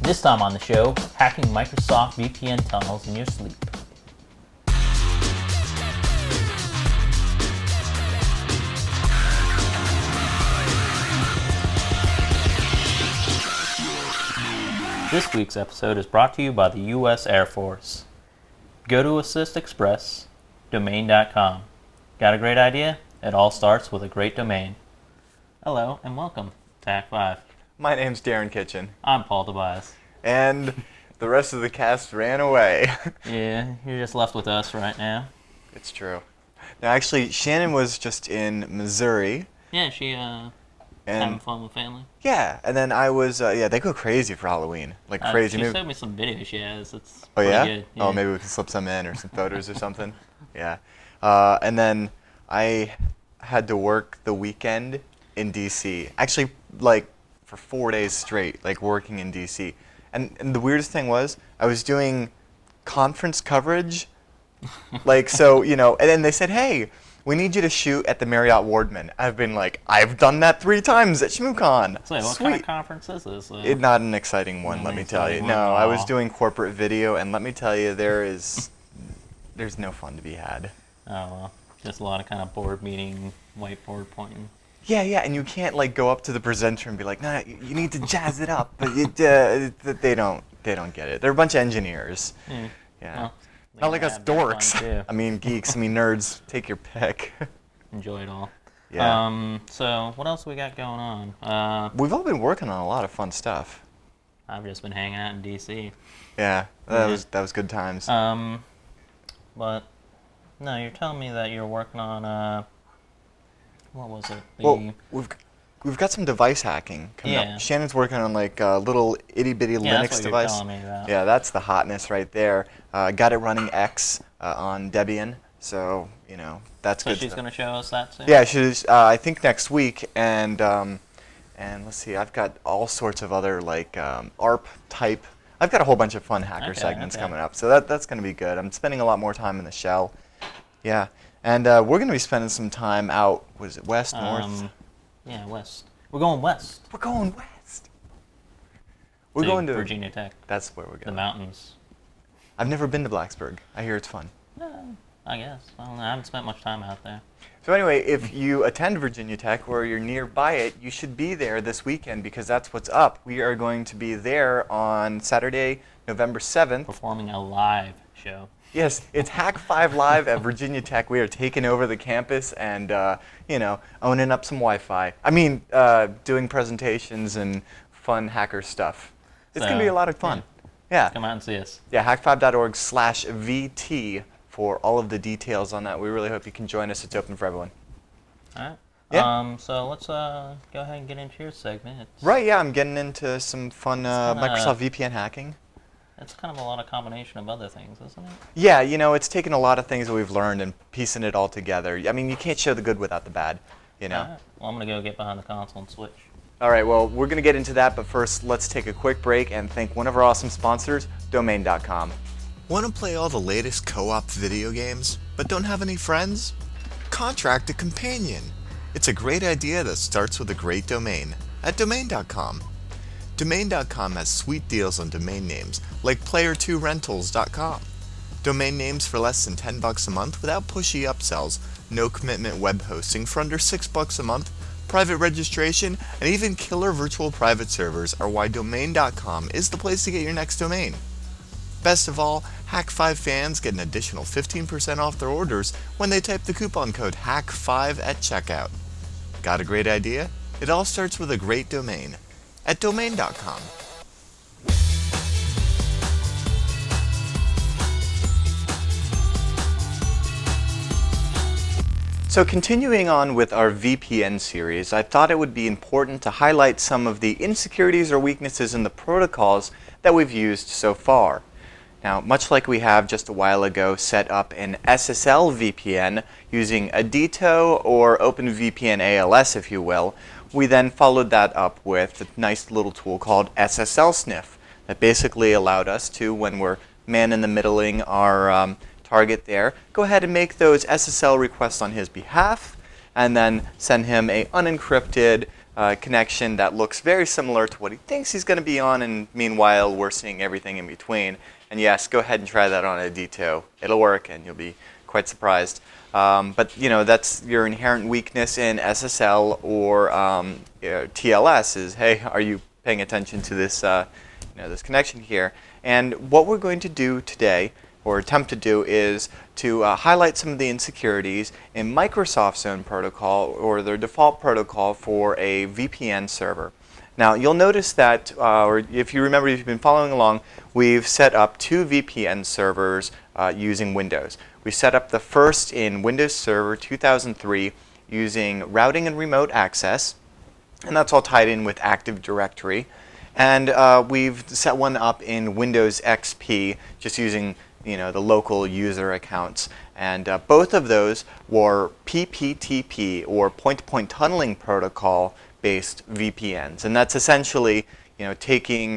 This time on the show, hacking Microsoft VPN tunnels in your sleep. This week's episode is brought to you by the U.S. Air Force. Go to Assist Express, domain.com. Got a great idea? It all starts with a great domain. Hello and welcome to Hak5. My name's Darren Kitchen. I'm Paul Tobias. And the rest of the cast ran away. Yeah, you're just left with us right now. It's true. Now, actually, Shannon was just in Missouri. Yeah, she having fun with family. Yeah, and then I was, they go crazy for Halloween. Like crazy. She showed me some videos she has. It's oh, yeah? good. Yeah? Oh, maybe we can slip some in or some photos or something. Yeah. And then I had to work the weekend in D.C. Actually, like, for 4 days straight, like, working in D.C. And the weirdest thing was, I was doing conference coverage, like, so, you know, and then they said, hey, we need you to shoot at the Marriott Wardman. I've been like, I've done that 3 times at ShmooCon. So what kind of conference is this? Not an exciting one, let me tell you. No, I was doing corporate video, and let me tell you, there's no fun to be had. Oh, well, just a lot of kind of board meeting, whiteboard pointing. Yeah, and you can't like go up to the presenter and be like, no, you need to jazz it up. But they don't get it. They're a bunch of engineers. Yeah. Well, not like us dorks. I mean, geeks. I mean, nerds. Take your pick. Enjoy it all. Yeah. So what else we got going on? We've all been working on a lot of fun stuff. I've just been hanging out in D.C. Yeah, that was good times. But no, you're telling me that you're working on what was it? Well, we've got some device hacking coming up. Shannon's working on like a little itty bitty Linux device. Telling me about. Yeah, that's the hotness right there. Got it running X on Debian, so you know that's good. So she's going to show us that soon. Yeah, she's. I think next week, and let's see, I've got all sorts of other like ARP type. I've got a whole bunch of fun hacker segments coming up, so that's going to be good. I'm spending a lot more time in the shell. Yeah. And we're going to be spending some time out, was it west, north? Yeah, west. We're going west. We're going west. We're going to Virginia Tech. That's where we're going. The mountains. I've never been to Blacksburg. I hear it's fun. I guess. I don't know. I haven't spent much time out there. So anyway, if you attend Virginia Tech or you're nearby it, you should be there this weekend because that's what's up. We are going to be there on Saturday, November 7th. Performing a live show. Yes, it's Hak5 Live at Virginia Tech. We are taking over the campus and, owning up some Wi-Fi. I mean, doing presentations and fun hacker stuff. It's going to be a lot of fun. Yeah. Come out and see us. Yeah, hak5.org/VT for all of the details on that. We really hope you can join us. It's open for everyone. All right. Yeah. So let's go ahead and get into your segment. Right, yeah, I'm getting into some fun Microsoft VPN hacking. It's kind of a lot of combination of other things, isn't it? Yeah, you know, it's taken a lot of things that we've learned and piecing it all together. I mean, you can't show the good without the bad, you know? All right. Well, I'm going to go get behind the console and switch. All right, well, we're going to get into that, but first, let's take a quick break and thank one of our awesome sponsors, domain.com. Want to play all the latest co-op video games, but don't have any friends? Contract a companion. It's a great idea that starts with a great domain at domain.com. Domain.com has sweet deals on domain names like player2rentals.com. Domain names for less than $10 a month without pushy upsells, no commitment web hosting for under $6 a month, private registration, and even killer virtual private servers are why domain.com is the place to get your next domain. Best of all, Hak5 fans get an additional 15% off their orders when they type the coupon code HAK5 at checkout. Got a great idea? It all starts with a great domain at domain.com. So continuing on with our VPN series, I thought it would be important to highlight some of the insecurities or weaknesses in the protocols that we've used so far. Now, much like we have just a while ago set up an SSL VPN using Adito or OpenVPN ALS, if you will, we then followed that up with a nice little tool called SSL Sniff that basically allowed us to, when we're man-in-the-middling our target there, go ahead and make those SSL requests on his behalf and then send him a unencrypted connection that looks very similar to what he thinks he's going to be on, and meanwhile we're seeing everything in between. And yes, go ahead and try that on a D2. It'll work, and you'll be quite surprised. But that's your inherent weakness in SSL or TLS is, hey, are you paying attention to this, this connection here? And what we're going to do today, or attempt to do, is to highlight some of the insecurities in Microsoft's own protocol, or their default protocol for a VPN server. Now, you'll notice that, or if you remember, if you've been following along, we've set up 2 VPN servers using Windows. We set up the first in Windows Server 2003 using routing and remote access, and that's all tied in with Active Directory. And we've set one up in Windows XP just using the local user accounts. And both of those were PPTP, or point-to-point tunneling protocol based VPNs. And that's essentially taking,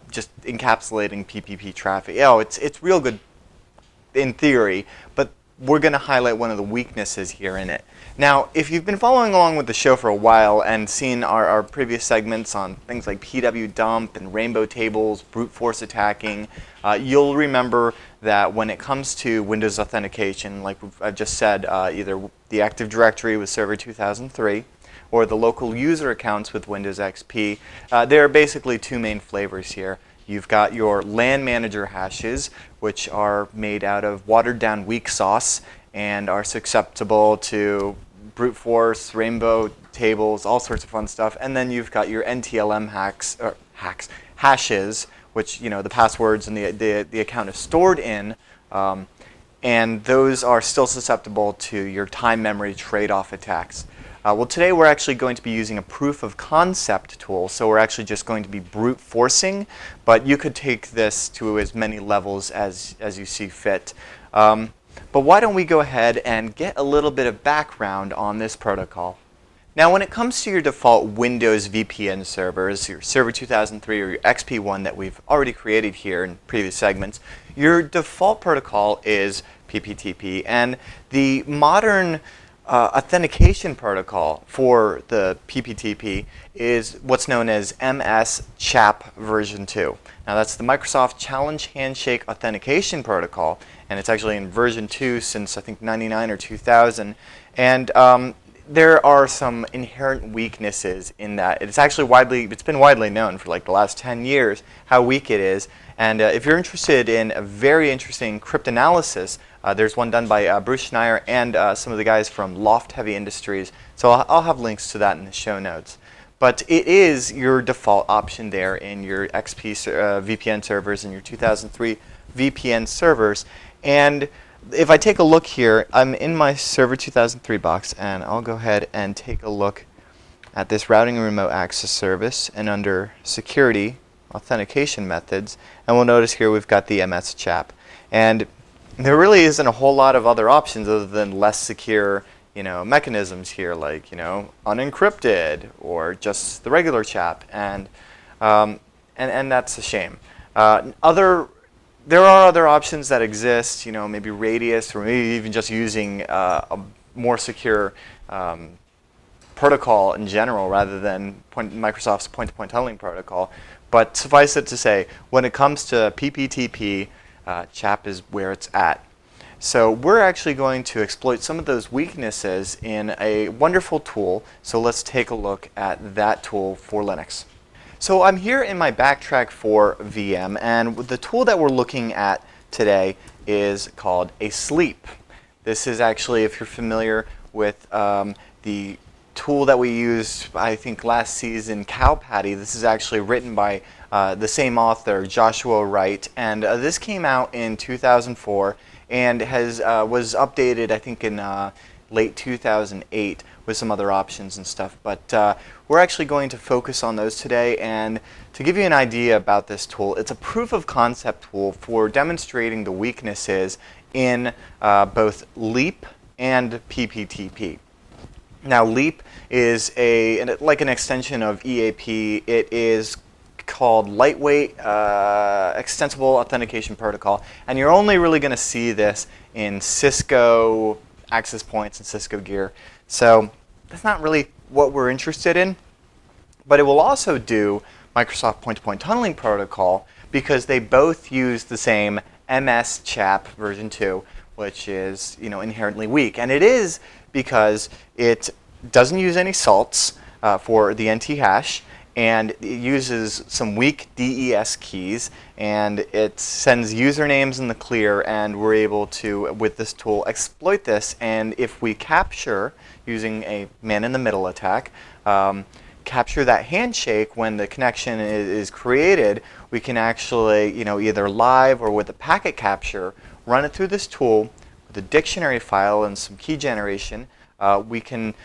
just encapsulating PPP traffic. It's real good in theory, but we're going to highlight one of the weaknesses here in it. Now, if you've been following along with the show for a while and seen our previous segments on things like PW dump and rainbow tables, brute force attacking, you'll remember that when it comes to Windows authentication, like I've just said, either the Active Directory with Server 2003 or the local user accounts with Windows XP, there are basically 2 main flavors here. You've got your LAN manager hashes, which are made out of watered down weak sauce and are susceptible to brute force, rainbow tables, all sorts of fun stuff. And then you've got your NTLM hashes, which the passwords and the account is stored in, and those are still susceptible to your time memory trade-off attacks. Well, today we're actually going to be using a proof of concept tool, so we're actually just going to be brute forcing, but you could take this to as many levels as you see fit. But why don't we go ahead and get a little bit of background on this protocol. Now, when it comes to your default Windows VPN servers, your Server 2003 or your XP one that we've already created here in previous segments, your default protocol is PPTP, and the modern authentication protocol for the PPTP is what's known as MS-CHAP version 2. Now, that's the Microsoft Challenge Handshake Authentication Protocol, and it's actually in version 2 since I think 99 or 2000. And there are some inherent weaknesses in that. It's been widely known for like the last 10 years how weak it is. And if you're interested in a very interesting cryptanalysis, there's one done by Bruce Schneier and some of the guys from Loft Heavy Industries. So I'll have links to that in the show notes. But it is your default option there in your XP VPN servers and your 2003 VPN servers. And if I take a look here, I'm in my Server 2003 box, and I'll go ahead and take a look at this routing and remote access service, and under security, authentication methods, and we'll notice here we've got the MS-CHAP. And there really isn't a whole lot of other options other than less secure mechanisms here, like unencrypted or just the regular CHAP, and that's a shame. There are other options that exist, maybe Radius, or maybe even just using a more secure protocol in general rather than Microsoft's point-to-point tunneling protocol. But suffice it to say, when it comes to PPTP, CHAP is where it's at. So we're actually going to exploit some of those weaknesses in a wonderful tool. So let's take a look at that tool for Linux. So I'm here in my Backtrack 4 VM, and the tool that we're looking at today is called ASLEAP. This is actually, if you're familiar with the tool that we used, I think last season, Cow Patty, this is actually written by the same author, Joshua Wright, and this came out in 2004 and was updated, I think, in late 2008 with some other options and stuff. But we're actually going to focus on those today. And to give you an idea about this tool, it's a proof of concept tool for demonstrating the weaknesses in both LEAP and PPTP. Now, LEAP is like an extension of EAP. It is called Lightweight Extensible Authentication Protocol, and you're only really going to see this in Cisco access points and Cisco gear. So that's not really what we're interested in. But it will also do Microsoft point-to-point tunneling protocol because they both use the same MS CHAP version 2, which is inherently weak. And it is because it doesn't use any salts for the NT hash, and it uses some weak DES keys, and it sends usernames in the clear, and we're able to, with this tool, exploit this. And if we capture, using a man-in-the-middle attack, capture that handshake when the connection is created, we can actually, either live or with a packet capture, run it through this tool with a dictionary file and some key generation. We can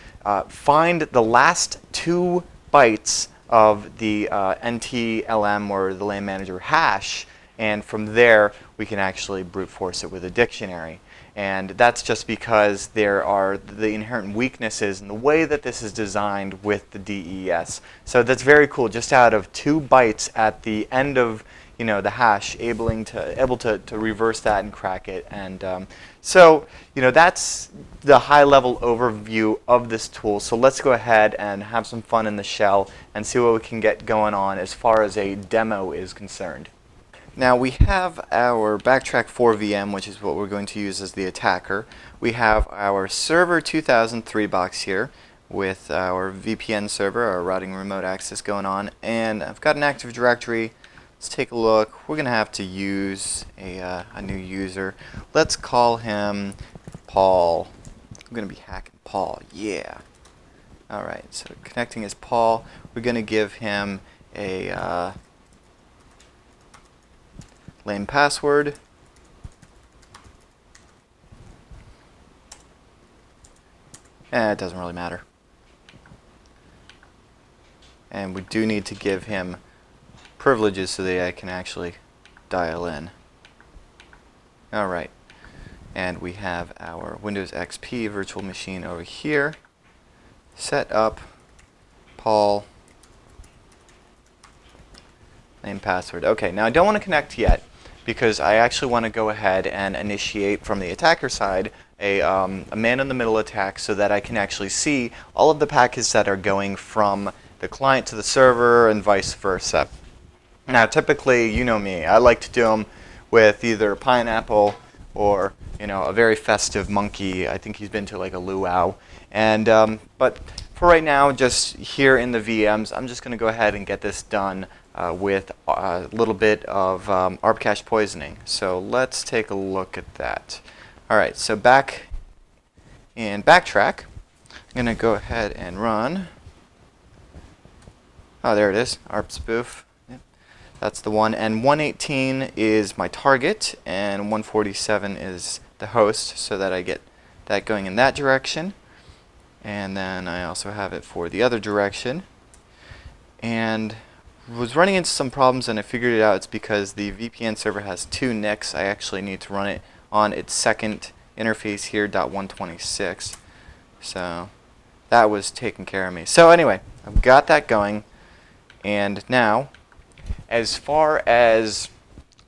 find the last 2 bytes of the NTLM or the LAN manager hash, and from there we can actually brute force it with a dictionary. And that's just because there are the inherent weaknesses in the way that this is designed with the DES. So that's very cool. Just out of 2 bytes at the end of the hash, able to reverse that and crack it. And so that's the high-level overview of this tool. So let's go ahead and have some fun in the shell and see what we can get going on as far as a demo is concerned. Now we have our backtrack 4 VM, which is what we're going to use as the attacker. We have our server 2003 box here with our VPN server, our routing remote access going on, and I've got an Active Directory. Let's take a look. We're going to have to use a new user. Let's call him Paul. I'm going to be hacking Paul. Yeah. All right. So connecting as Paul. We're going to give him a lame password. It doesn't really matter. And we do need to give him privileges so that I can actually dial in. Alright. And we have our Windows XP virtual machine over here. Set up Paul. Name password. Okay, now I don't want to connect yet because I actually want to go ahead and initiate from the attacker side a man-in-the-middle attack so that I can actually see all of the packets that are going from the client to the server and vice versa. Now typically, you know me, I like to do them with either pineapple or a very festive monkey. I think he's been to like a luau. And but for right now, just here in the VMs, I'm just going to go ahead and get this done with a little bit of ARP cache poisoning. So let's take a look at that. All right, so back in backtrack, I'm going to go ahead and run. Oh, there it is, ARP spoof. Yep. That's the one. And 118 is my target, and 147 is the host, so that I get that going in that direction. And then I also have it for the other direction. And was running into some problems, and I figured it out. It's because the VPN server has 2 NICs. I actually need to run it on its second interface here, .126. So that was taking care of me. So anyway, I've got that going. And now, as far as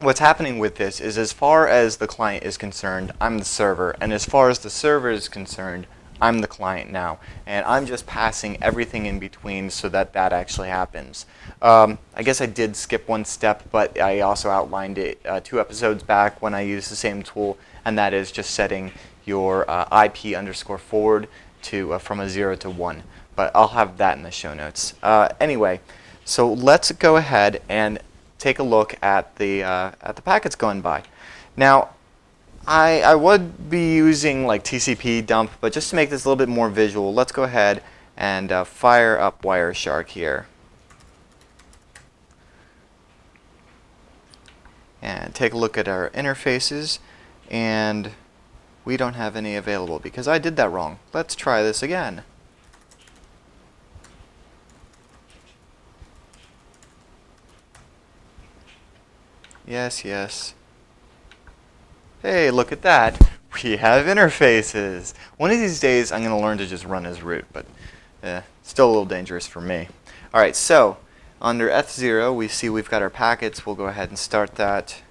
what's happening with this is, as far as the client is concerned, I'm the server. And as far as the server is concerned, I'm the client now. And I'm just passing everything in between so that that actually happens. I guess I did skip one step, but I also outlined it 2 episodes back when I used the same tool, and that is just setting your IP_forward to from a 0 to 1. But I'll have that in the show notes. Anyway, so let's go ahead and take a look at the packets going by. Now, I would be using like TCP dump, but just to make this a little bit more visual, let's go ahead and fire up Wireshark here. And take a look at our interfaces, and we don't have any available because I did that wrong. Let's try this again. Yes, yes. Hey, look at that. We have interfaces. One of these days, I'm going to learn to just run as root, but still a little dangerous for me. All right, so under F0, we see we've got our packets. We'll go ahead and start that.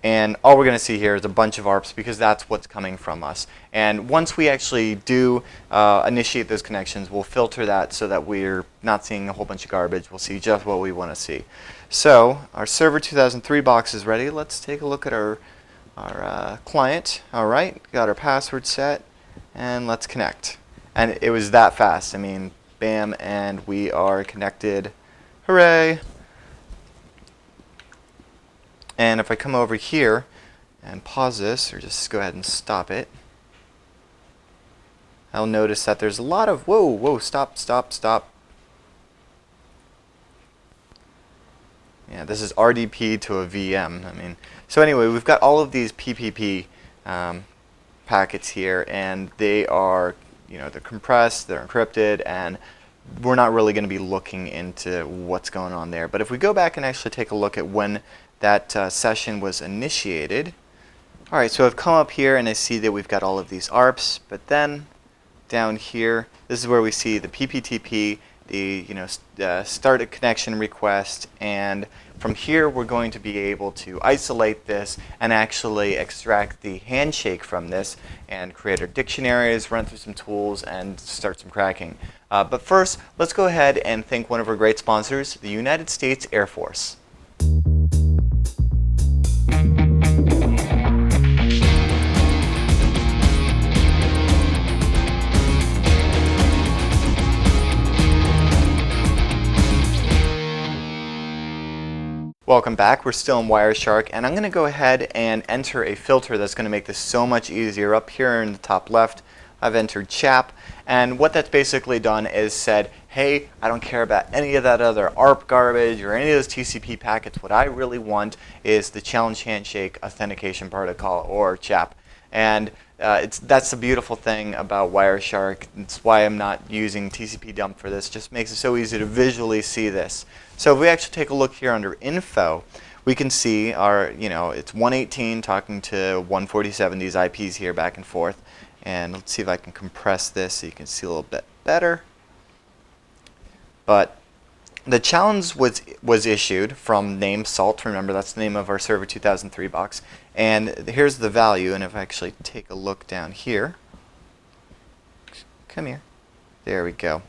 And all we're going to see here is a bunch of ARPs because that's what's coming from us. And once we actually do initiate those connections, we'll filter that so that we're not seeing a whole bunch of garbage. We'll see just what we want to see. So our Server 2003 box is ready. Let's take a look at our client. All right, got our password set, and let's connect. And it was that fast. I mean, bam, and we are connected. Hooray! And if I come over here and pause this, or just go ahead and stop it, I'll notice that there's a lot of, whoa, stop. Yeah, this is RDP to a VM. I mean, so anyway, we've got all of these PPP packets here, and they are, they're compressed, they're encrypted, and we're not really going to be looking into what's going on there. But if we go back and actually take a look at when that session was initiated. All right, so I've come up here and I see that we've got all of these ARPs, but then down here, this is where we see the PPTP, the start a connection request, and from here we're going to be able to isolate this and actually extract the handshake from this and create our dictionaries, run through some tools, and start some cracking. But first, let's go ahead and thank one of our great sponsors, the United States Air Force. Welcome back. We're still in Wireshark, and I'm going to go ahead and enter a filter that's going to make this so much easier. Up here in the top left, I've entered CHAP, and what that's basically done is said, hey, I don't care about any of that other ARP garbage or any of those TCP packets. What I really want is the Challenge Handshake Authentication Protocol, or CHAP. And that's the beautiful thing about Wireshark. It's why I'm not using TCP dump for this. It just makes it so easy to visually see this. So if we actually take a look here under info, we can see our, it's 118 talking to 147, these IPs here back and forth. And let's see if I can compress this so you can see a little bit better. But the challenge was issued from name salt. Remember, that's the name of our Server 2003 box. And here's the value. And if I actually take a look down here, come here. There we go.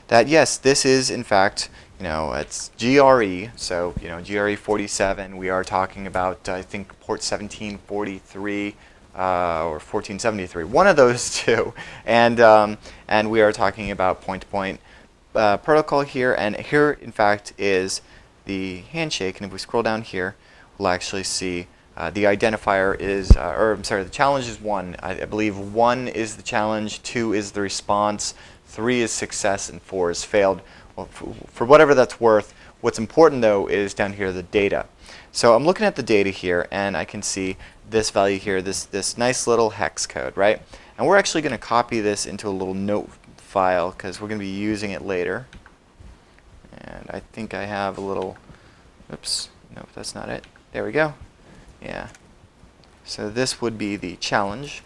That, yes, this is, in fact, it's GRE. So, GRE 47. We are talking about, I think, port 1743 or 1473. One of those two. And we are talking about point-to-point protocol here, and here in fact is the handshake, and if we scroll down here we'll actually see the identifier is, the challenge is 1. I believe 1 is the challenge, 2 is the response, 3 is success, and 4 is failed. Well, for whatever that's worth, what's important though is down here the data. So I'm looking at the data here, and I can see this value here, this nice little hex code, right? And we're actually going to copy this into a little note file because we're going to be using it later. And I think I have a little, oops, no, that's not it. There we go. Yeah. So this would be the challenge.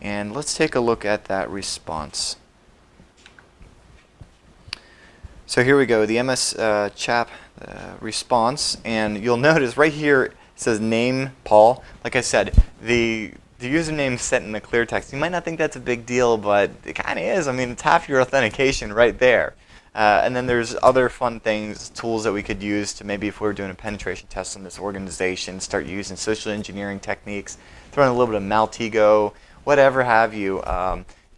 And let's take a look at that response. So here we go, the MS CHAP response, and you'll notice right here it says name Paul. Like I said, the username is set in the clear text. You might not think that's a big deal, but it kind of is. I mean, it's half your authentication right there. And then there's other fun things, tools that we could use to maybe if we were doing a penetration test on this organization, start using social engineering techniques, throwing a little bit of Maltego, whatever have you.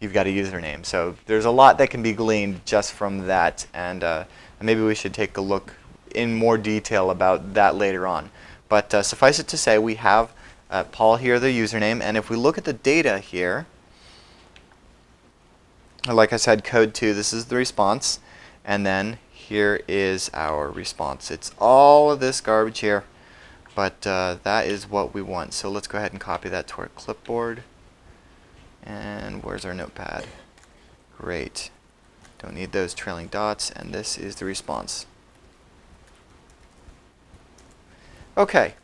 You've got a username. So there's a lot that can be gleaned just from that, and maybe we should take a look in more detail about that later on. But suffice it to say, we have Paul here, the username, and if we look at the data here, like I said, code 2, this is the response, and then here is our response. It's all of this garbage here, but that is what we want. So let's go ahead and copy that to our clipboard. And where's our notepad? Great. Don't need those trailing dots, and this is the response. Okay.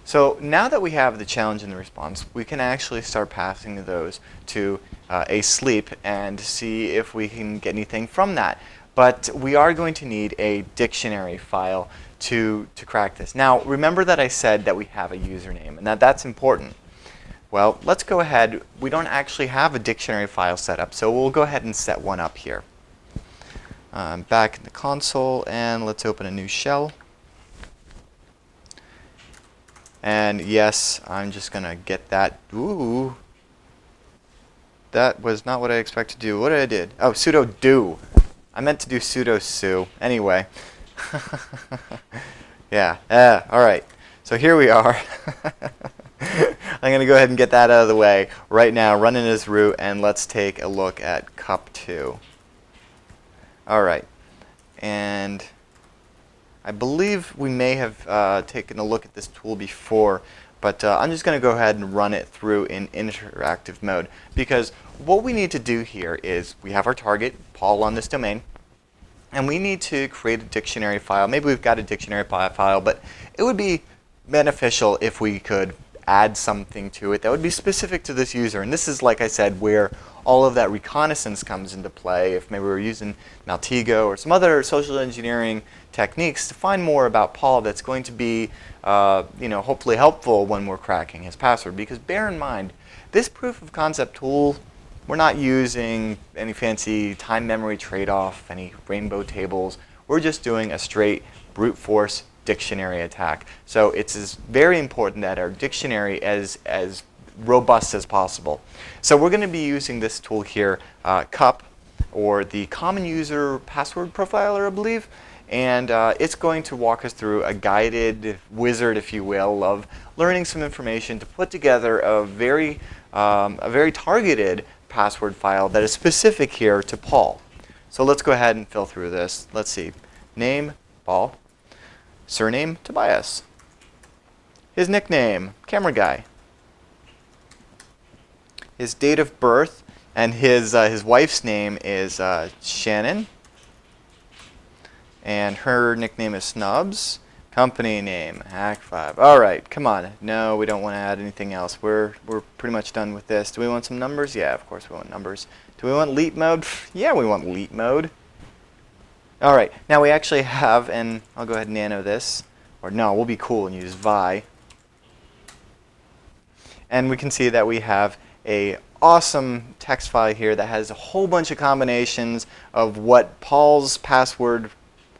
So now that we have the challenge and the response, we can actually start passing those to ASLEAP and see if we can get anything from that. but we are going to need a dictionary file to crack this. Now, remember that I said that we have a username, and that's important. Well, let's go ahead. We don't actually have a dictionary file set up, so we'll go ahead and set one up here. Back in the console, and let's open a new shell. And yes, I'm just going to get that. Ooh. That was not what I expected to do. What did I did? Oh, sudo do. I meant to do sudo su. Anyway. Yeah. All right. So here we are. I'm going to go ahead and get that out of the way right now, run in as root, and let's take a look at cup2. All right. And I believe we may have taken a look at this tool before, but I'm just going to go ahead and run it through in interactive mode, because what we need to do here is we have our target, Paul, on this domain, and we need to create a dictionary file. Maybe we've got a dictionary file, but it would be beneficial if we could add something to it that would be specific to this user. And this is, like I said, where all of that reconnaissance comes into play. If maybe we're using Maltego or some other social engineering techniques to find more about Paul, that's going to be hopefully helpful when we're cracking his password. Because bear in mind, this proof of concept tool, we're not using any fancy time memory trade-off, any rainbow tables. We're just doing a straight brute force dictionary attack. So it's very important that our dictionary is as robust as possible. So we're going to be using this tool here, CUP, or the Common User Password Profiler, I believe. And it's going to walk us through a guided wizard, if you will, of learning some information to put together a very targeted password file that is specific here to Paul. So let's go ahead and fill through this. Let's see. Name, Paul. Surname, Tobias. His nickname, Camera Guy. His date of birth, and his wife's name is Shannon. And her nickname is Snubs. Company name, Hak5. All right, come on. No, we don't want to add anything else. We're pretty much done with this. Do we want some numbers? Yeah, of course we want numbers. Do we want leap mode? Yeah, we want leap mode. All right, now we actually have, and I'll go ahead and nano this. Or no, we'll be cool and use vi. And we can see that we have a awesome text file here that has a whole bunch of combinations of what Paul's password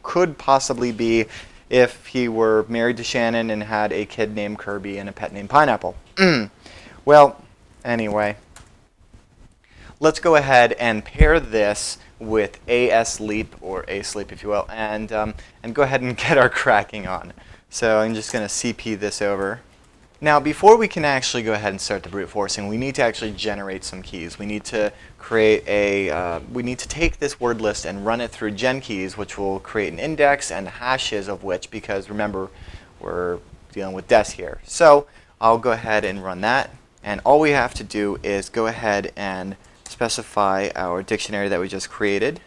could possibly be if he were married to Shannon and had a kid named Kirby and a pet named Pineapple. Well, anyway, let's go ahead and pair this with ASLEAP, or ASLEAP if you will, and go ahead and get our cracking on. So I'm just going to CP this over. Now, before we can actually go ahead and start the brute forcing, we need to actually generate some keys. We need to create we need to take this word list and run it through gen keys, which will create an index and hashes of which, because remember, we're dealing with des here. So I'll go ahead and run that. And all we have to do is go ahead and specify our dictionary that we just created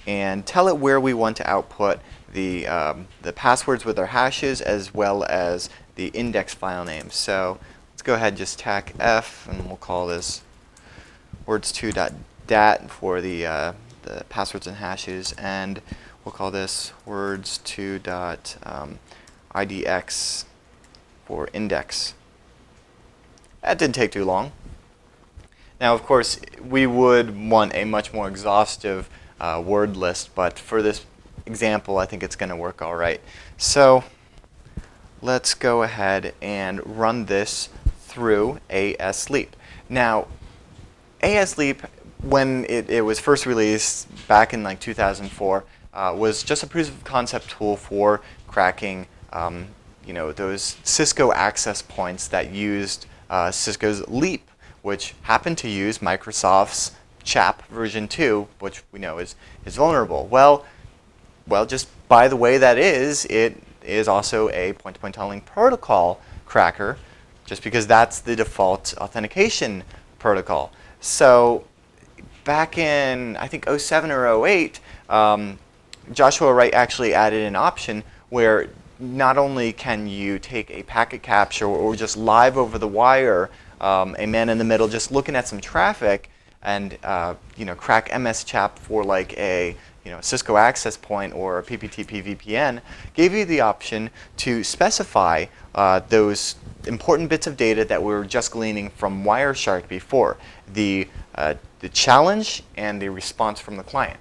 and tell it where we want to output the passwords with our hashes, as well as the index file name. So let's go ahead and just tack f, and we'll call this words2.dat for the passwords and hashes, and we'll call this words2.idx for index. That didn't take too long. Now, of course, we would want a much more exhaustive word list, but for this example, I think it's going to work all right. So let's go ahead and run this through ASLEAP. Now, ASLEAP, when it was first released back in like 2004, was just a proof of concept tool for cracking those Cisco access points that used Cisco's Leap, which happened to use Microsoft's CHAP version 2, which we know is vulnerable. Well, just by the way that it is also a point-to-point tunneling protocol cracker, just because that's the default authentication protocol. So back in, I think, 07 or 08, Joshua Wright actually added an option where not only can you take a packet capture or just live over the wire, a man in the middle just looking at some traffic, and crack MSCHAP for like a Cisco access point or a PPTP VPN, gave you the option to specify those important bits of data that we were just gleaning from Wireshark before, the challenge and the response from the client.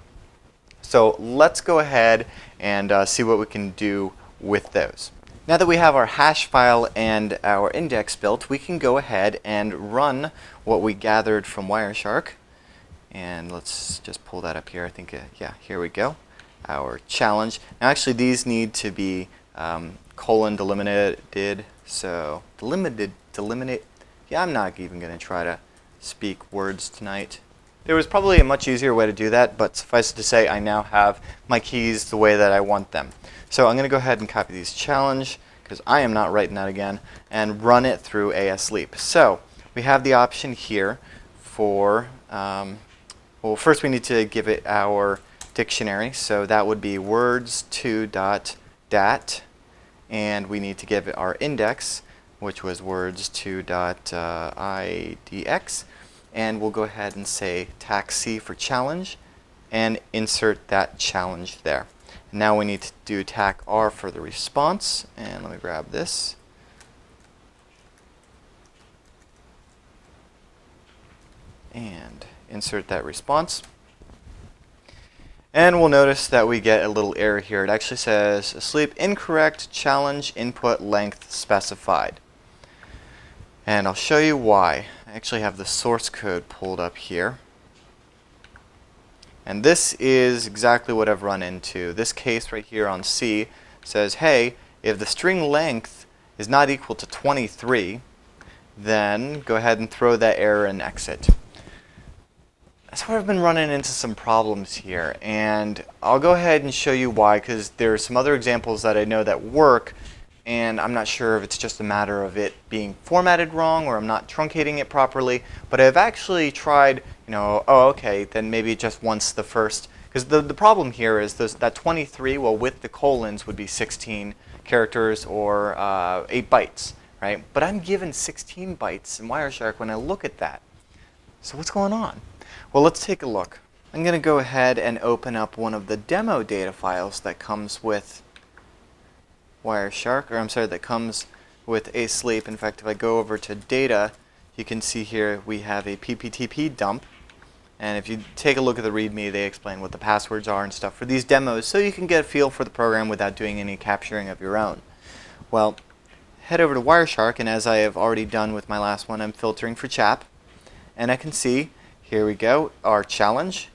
So let's go ahead and see what we can do with those. Now that we have our hash file and our index built, we can go ahead and run what we gathered from Wireshark. And let's just pull that up here. I think, yeah, here we go. Our challenge. Now actually these need to be colon delimited. So delimited. Yeah, I'm not even going to try to speak words tonight. There was probably a much easier way to do that, but suffice it to say I now have my keys the way that I want them. So I'm going to go ahead and copy these challenge, because I am not writing that again, and run it through ASLEAP. So we have the option here for, well, first we need to give it our dictionary. So that would be words2.dat, and we need to give it our index, which was words2.idx. And we'll go ahead and say TAC-C for challenge and insert that challenge there. Now we need to do TAC-R for the response. And let me grab this. And insert that response. And we'll notice that we get a little error here. It actually says ASLEAP incorrect challenge input length specified. And I'll show you why. I actually have the source code pulled up here. And this is exactly what I've run into. This case right here on C says, hey, if the string length is not equal to 23, then go ahead and throw that error and exit. That's where I've been running into some problems here. And I'll go ahead and show you why, because there are some other examples that I know that work. And I'm not sure if it's just a matter of it being formatted wrong or I'm not truncating it properly. But I've actually tried, oh, okay, then maybe it just wants the first. Because the problem here is that 23, well, with the colons would be 16 characters or 8 bytes, right? But I'm given 16 bytes in Wireshark when I look at that. So what's going on? Well, let's take a look. I'm going to go ahead and open up one of the demo data files that comes with Wireshark, or I'm sorry, that comes with ASLEAP. In fact, if I go over to data, you can see here we have a PPTP dump. And if you take a look at the README, they explain what the passwords are and stuff for these demos, so you can get a feel for the program without doing any capturing of your own. Well, head over to Wireshark, and as I have already done with my last one, I'm filtering for CHAP. And I can see, here we go, our challenge.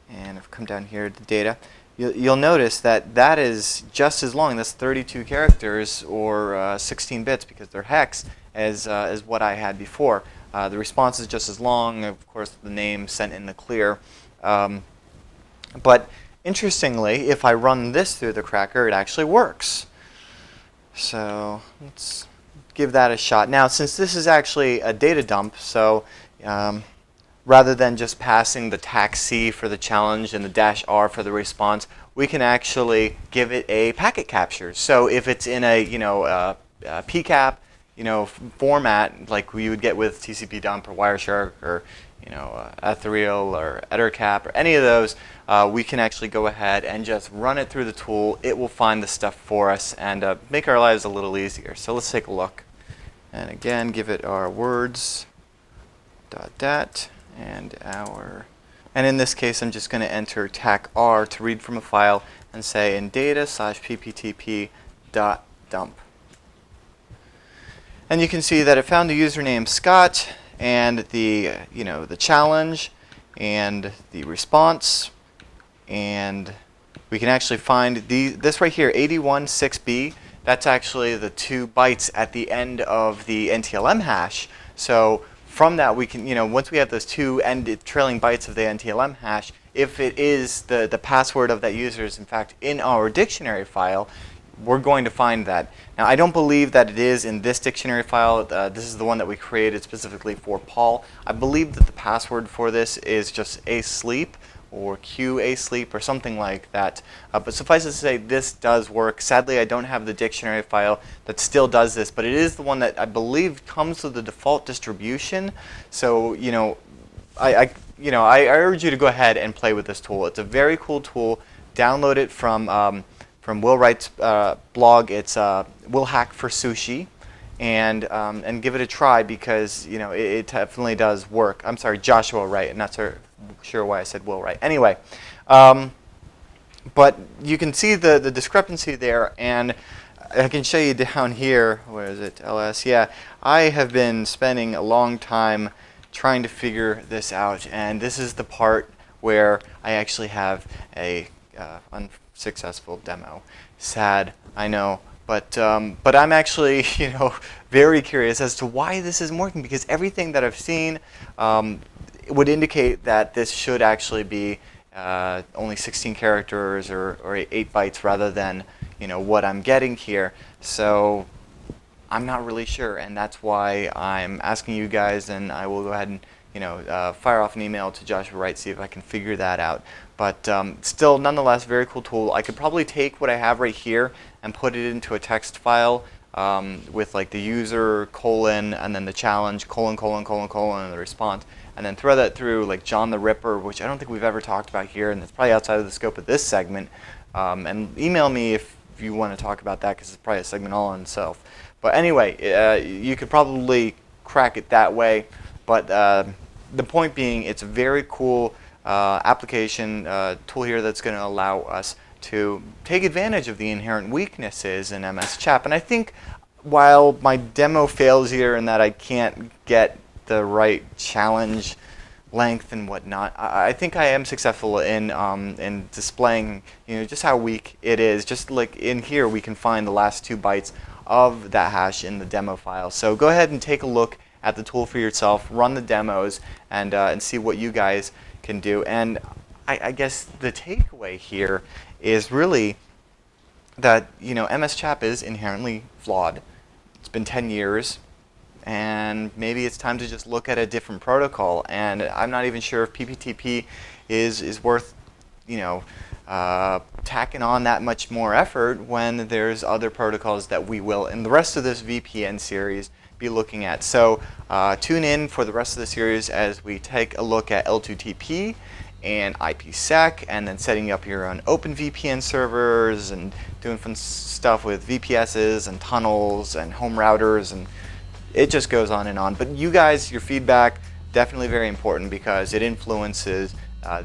And if I come down here to data, you'll notice that that is just as long. That's 32 characters or 16 bits because they're hex as what I had before. The response is just as long. Of course, the name sent in the clear. But interestingly, if I run this through the cracker, it actually works. So let's give that a shot. Now, since this is actually a data dump, so rather than just passing the TAC-C for the challenge and the -R for the response, we can actually give it a packet capture. So if it's in a a PCAP format like we would get with TCP dump or Wireshark or Ethereal or EtherCap or any of those, we can actually go ahead and just run it through the tool. It will find the stuff for us and make our lives a little easier. So let's take a look. And again, give it our words.dat. And in this case, I'm just going to enter TAC-R to read from a file and say in data/pptp.dump. And you can see that it found the username Scott and the challenge and the response, and we can actually find this right here, 816B. That's actually the 2 bytes at the end of the NTLM hash. So from that, we can, once we have those 2 trailing bytes of the NTLM hash, if it is the password of that user is in fact in our dictionary file, we're going to find that. Now, I don't believe that it is in this dictionary file. This is the one that we created specifically for Paul. I believe that the password for this is just ASLEAP or QASLEAP or something like that. But suffice it to say, this does work. Sadly, I don't have the dictionary file that still does this, but it is the one that I believe comes with the default distribution. So, I urge you to go ahead and play with this tool. It's a very cool tool. Download it from Will Wright's blog. It's Will Hack for Sushi, and give it a try because it definitely does work. I'm sorry, Joshua Wright. I'm not sure why I said Will Wright. Anyway, but you can see the discrepancy there, and I can show you down here. Where is it? LS. Yeah, I have been spending a long time trying to figure this out, and this is the part where I actually have a unsuccessful demo. Sad, I know, but I'm actually very curious as to why this isn't working, because everything that I've seen would indicate that this should actually be only 16 characters or 8 bytes rather than what I'm getting here. So I'm not really sure, and that's why I'm asking you guys, and I will go ahead and fire off an email to Joshua Wright, see if I can figure that out. But still, nonetheless, very cool tool. I could probably take what I have right here and put it into a text file with like the user colon and then the challenge colon and the response, and then throw that through like John the Ripper, which I don't think we've ever talked about here, and it's probably outside of the scope of this segment. And email me if you want to talk about that, because it's probably a segment all in itself. But anyway, you could probably crack it that way. But the point being, it's a very cool application tool here that's going to allow us to take advantage of the inherent weaknesses in MS Chap. And I think while my demo fails here in that I can't get the right challenge length and whatnot, I think I am successful in displaying just how weak it is. Just like in here, we can find the last 2 bytes of that hash in the demo file. So go ahead and take a look at the tool for yourself, run the demos, and see what you guys can do. And I guess the takeaway here is really that MS Chap is inherently flawed. It's been 10 years. And maybe it's time to just look at a different protocol. And I'm not even sure if PPTP is worth, tacking on that much more effort when there's other protocols that we will, in the rest of this VPN series, be looking at. So tune in for the rest of the series as we take a look at L2TP and IPsec, and then setting up your own open VPN servers and doing fun stuff with VPSs and tunnels and home routers, and it just goes on and on. But you guys, your feedback, definitely very important, because it influences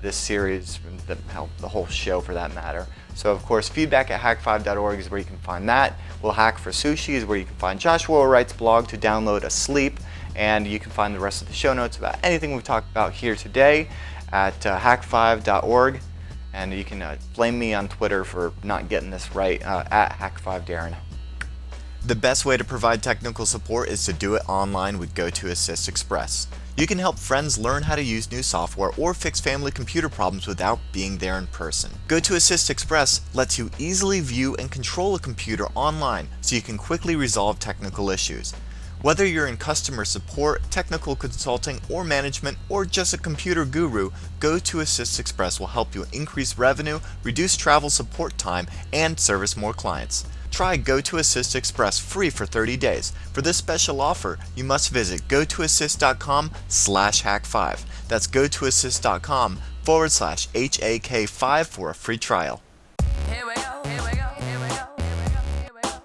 this series, the whole show for that matter. So of course, feedback at hak5.org is where you can find that. Will Hack for Sushi is where you can find Joshua Wright's blog to download ASLEAP, and you can find the rest of the show notes about anything we've talked about here today at hak5.org. And you can blame me on Twitter for not getting this right at Hak5Darren. The best way to provide technical support is to do it online with GoToAssist Express. You can help friends learn how to use new software or fix family computer problems without being there in person. GoToAssist Express lets you easily view and control a computer online so you can quickly resolve technical issues. Whether you're in customer support, technical consulting, or management, or just a computer guru, GoToAssist Express will help you increase revenue, reduce travel support time, and service more clients. Try GoToAssist Express free for 30 days. For this special offer, you must visit gotoassist.com/hak5. That's gotoassist.com/HAK5 for a free trial. Here we go, here we go, here we go, here we go, here we go.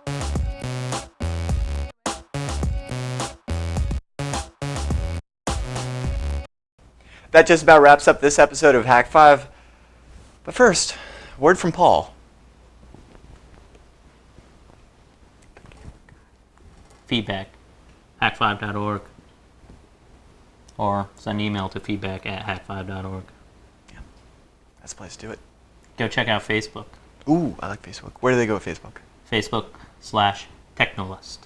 That just about wraps up this episode of Hak5. But first, word from Paul. Feedback, hak5.org, or send email to feedback@hak5.org. Yeah, that's the place to do it. Go check out Facebook. Ooh, I like Facebook. Where do they go with Facebook? Facebook/Technolist.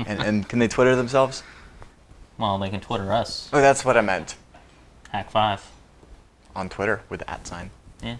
and can they Twitter themselves? Well, they can Twitter us. Oh, that's what I meant. Hak5. On Twitter with the @sign. Yeah.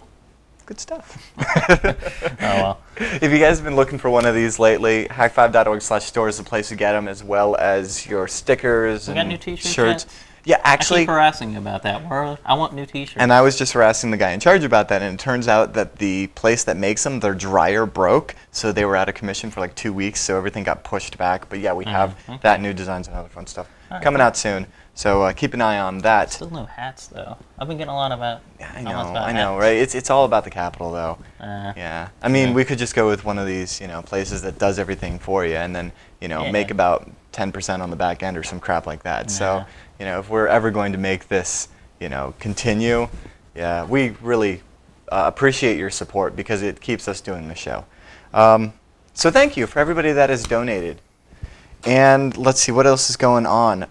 Good stuff. Oh, well. If you guys have been looking for one of these lately, hak5.org/store is the place to get them, as well as your stickers We and got new t-shirts shirts. yet? Yeah, I actually, keep harassing you about that. I want new T-shirts. and I was just harassing the guy in charge about that, and it turns out that the place that makes them, their dryer broke, so they were out of commission for like 2 weeks, so everything got pushed back. But yeah, we have that new designs and other fun stuff coming out soon. So keep an eye on that. Still no hats though. I've been getting a lot about. Yeah, I know, right? It's all about the capital, though. Yeah, I mean, we could just go with one of these, places that does everything for you, and then, make about 10% on the back end or some crap like that. So, if we're ever going to make this, continue, yeah, we really appreciate your support because it keeps us doing the show. So thank you for everybody that has donated. And let's see, what else is going on?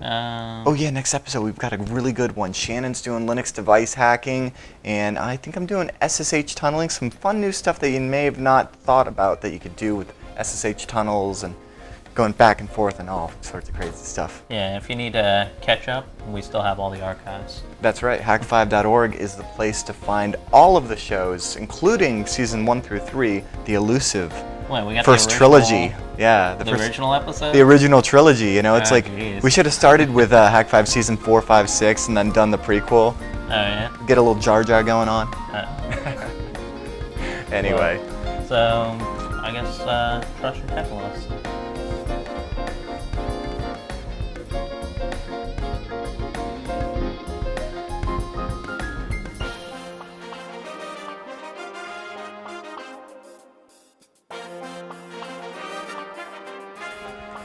Oh yeah, next episode we've got a really good one. Shannon's doing Linux device hacking, and I think I'm doing SSH tunneling, some fun new stuff that you may have not thought about that you could do with SSH tunnels and going back and forth and all sorts of crazy stuff. Yeah, if you need to catch up, we still have all the archives. That's right, hak5.org is the place to find all of the shows, including season 1 through 3, the elusive Wait, we got first the original, trilogy. Yeah, the original episode? The original trilogy, it's like, geez. we should have started with Hak5 season 4, 5, 6, and then done the prequel. Oh, yeah? Get a little Jar Jar going on. Anyway. Well, so, I guess, trust your technologists.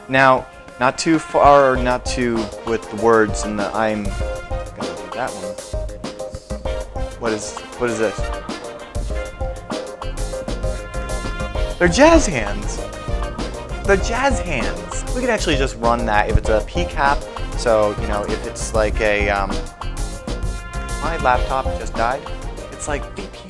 Now, not too far, or not too with the words and the I'm gonna do that one. What is this? They're jazz hands. They're jazz hands. We could actually just run that if it's a PCAP. So, if it's like a my laptop just died, it's like VPN.